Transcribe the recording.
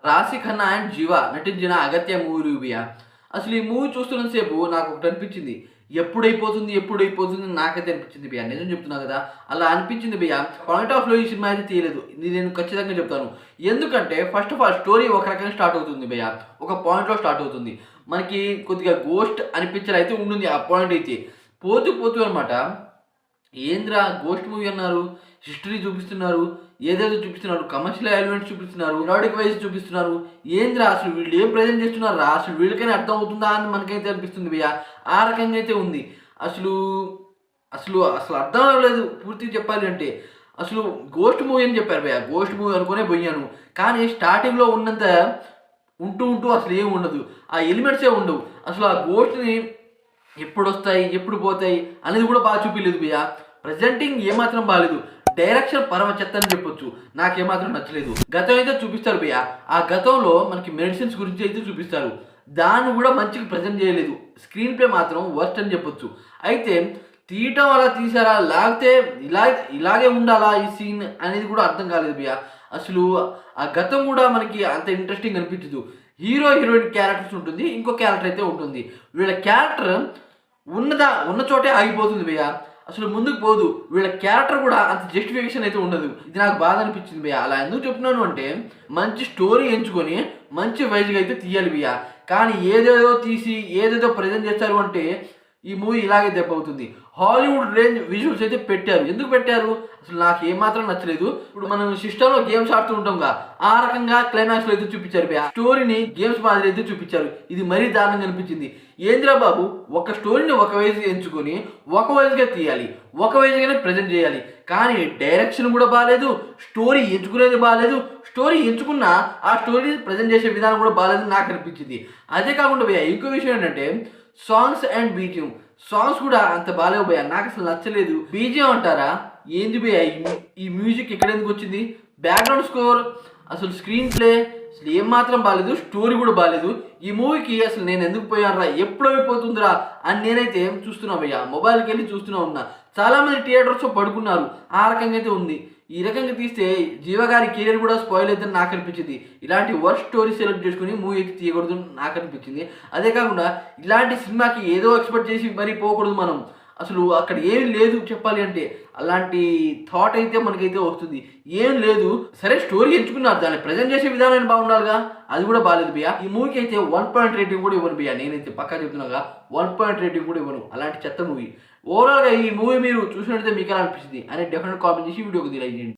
రాశి ఖన్నా అండ్ జీవ నటించిన అగత్య మూవీ రివ్యూ. అసలు ఈ మూవీ చూస్తున్నంత సేపు నాకు ఒకటి అనిపించింది. ఎప్పుడైపోతుంది నాకైతే అనిపించింది భయ్యా. నిజం చెప్తున్నా కదా! అలా అనిపించింది భయ్యా. పాయింట్ ఆఫ్ వ్యూలో ఈ సినిమా అయితే తీయలేదు. ఇది నేను ఖచ్చితంగా చెప్తాను. ఎందుకంటే ఫస్ట్ ఆఫ్ ఆల్ స్టోరీ ఒక రకంగా స్టార్ట్ అవుతుంది భయ్యా. ఒక పాయింట్‌లో స్టార్ట్ అవుతుంది. మనకి కొద్దిగా గోస్ట్ అనిపించేలా అయితే ఉంటుంది ఆ పాయింట్ అయితే. పోతూ అనమాట ఏందిరా గోస్ట్ మూవీ అన్నారు, హిస్టరీ చూపిస్తున్నారు, ఏదేదో చూపిస్తున్నారు, కమర్షియల్ ఎలిమెంట్స్ చూపిస్తున్నారు, ఎరోటిక్ వైజ్ చూపిస్తున్నారు. ఏందిరా అసలు వీళ్ళు ఏం ప్రెజెంట్ చేస్తున్నారా? అసలు వీళ్ళకైనా అర్థం అవుతుందా అని మనకైతే అనిపిస్తుంది భయ్యా. ఆ రకంగా అయితే ఉంది. అసలు అసలు అసలు అర్థం అవ్వలేదు పూర్తిగా చెప్పాలి అంటే. అసలు గోస్ట్ మూవీ అని చెప్పారు భయ్యా. గోస్ట్ మూవీ అనుకునే పోయాను. కానీ స్టార్టింగ్‌లో ఉన్నంత ఉంటూ అసలు ఏమి ఉండదు. ఆ ఎలిమెంట్సే ఉండవు. అసలు ఆ గోస్ట్‌ని ఎప్పుడొస్తాయి, ఎప్పుడు పోతాయి అనేది కూడా బాగా చూపియలేదు భయ్యా. ప్రెజెంటింగ్ ఏమాత్రం బాలేదు. డైరెక్షన్ పరమ చెత్త అని చెప్పొచ్చు. నాకేమాత్రం నచ్చలేదు. గతం అయితే చూపిస్తారు భయ్యా. ఆ గతంలో మనకి మెడిసిన్స్ గురించి అయితే చూపిస్తారు. దాన్ని కూడా మంచిగా ప్రెజెంట్ చేయలేదు. స్క్రీన్ ప్లే మాత్రం వర్స్ట్ అని చెప్పొచ్చు. అయితే తీయటం అలా తీసారా? లేకపోతే ఇలాగే ఉండాలా ఈ సీన్ అనేది కూడా అర్థం కాలేదు భయ్యా. అసలు ఆ గతం కూడా మనకి అంత ఇంట్రెస్టింగ్ అనిపించదు. హీరోయిన్ క్యారెక్టర్స్ ఉంటుంది. ఇంకో క్యారెక్టర్ అయితే ఉంటుంది. వీళ్ళ క్యారెక్టర్ ఉన్న చోటే ఆగిపోతుంది భయ్యా. అసలు ముందుకు పోదు. వీళ్ళ క్యారెక్టర్ కూడా అంత జస్టిఫికేషన్ అయితే ఉండదు. ఇది నాకు బాధ అనిపించింది భయ్యా. అలా ఎందుకు చెప్తున్నాను అంటే మంచి స్టోరీ ఎంచుకొని మంచి వైజ్‌గా అయితే తీయాలి భయ్యా. కానీ ఏదేదో తీసి ఏదేదో ప్రెజెంట్ చేస్తారు అంటే ఈ మూవీ ఇలాగే దెబ్బవుతుంది. హాలీవుడ్ రేంజ్ విజువల్స్ అయితే పెట్టారు. ఎందుకు పెట్టారు? అసలు నాకు ఏమాత్రం నచ్చలేదు. ఇప్పుడు మనం సిస్టమ్‌లో గేమ్స్ ఆడుతూ ఉంటాంగా, ఆ రకంగా క్లైమాక్స్‌లో అయితే చూపించారు భయ్యా. స్టోరీని గేమ్స్ మాదిరి అయితే చూపించారు. ఇది మరీ దారుణంగా అనిపించింది. ఏందిరా బాబు! ఒక స్టోరీని ఒక వైజ్ ఎంచుకొని ఒక వైజ్‌గా తీయాలి. ఒక వైజ్‌గానే ప్రెజెంట్ చేయాలి. కానీ డైరెక్షన్ కూడా బాలేదు. స్టోరీ ఎంచుకునేది బాలేదు. స్టోరీ ఎంచుకున్నా ఆ స్టోరీ ప్రెజెంట్ చేసే విధానం కూడా బాలేదని నాకు అనిపించింది. అదే కాకుండా భయ్యా ఇంకో విషయం ఏంటంటే సాంగ్స్ అండ్ బీజిఎం. సాంగ్స్ కూడా అంత బాలేవు భయ్యా. నాకు అసలు నచ్చలేదు. బీజిఎం అంటారా? ఏంది భయ్యా ఈ మ్యూజిక్ ఎక్కడెందుకు వచ్చింది? బ్యాక్‌గ్రౌండ్ స్కోర్, అసలు స్క్రీన్ ప్లే అసలు ఏమాత్రం బాలేదు. స్టోరీ కూడా బాలేదు. ఈ మూవీకి అసలు నేను ఎందుకు పోయానురా? ఎప్పుడైపోతుందిరా అని నేనైతే చూస్తున్నా భయ్యా. మొబైల్‌కెళ్ళి చూస్తూనే ఉన్నా. చాలామంది థియేటర్స్‌లో పడుకున్నారు. ఆ రకంగా అయితే ఉంది. ఈ రకంగా తీస్తే జీవ గారి కెరీర్ కూడా స్పాయిల్ అవుతుందని నాకు అనిపించింది. ఇలాంటి వర్స్ట్ స్టోరీ సెలెక్ట్ చేసుకొని మూవీ అయితే తీయకూడదు నాకు అనిపించింది. అదే కాకుండా ఇలాంటి సినిమాకి ఏదో ఎక్స్‌పెక్ట్ చేసి మరీ పోకూడదు మనం. అసలు అక్కడ ఏమి లేదు చెప్పాలి అంటే. అలాంటి థాట్ అయితే మనకైతే వస్తుంది. ఏం లేదు. సరే స్టోరీ ఎంచుకున్నారు. దాన్ని ప్రెజెంట్ చేసే విధానం బాగుండాలిగా. అది కూడా బాలేదు భయ్యా. ఈ మూవీకి అయితే 1 పాయింట్ రేటింగ్ కూడా ఇవ్వను భయ్యా. నేనైతే పక్కా చెప్తున్నాగా 1 పాయింట్ రేటింగ్ కూడా ఇవ్వను. అలాంటి చెత్త మూవీ. ఓవరాల్‌గా ఈ మూవీ మీరు చూసినట్లయితే మీకు ఎలా అనిపించింది అనేది డెఫినెట్‌గా కామెంట్ చేసి వీడియోకి లైక్ చేయండి.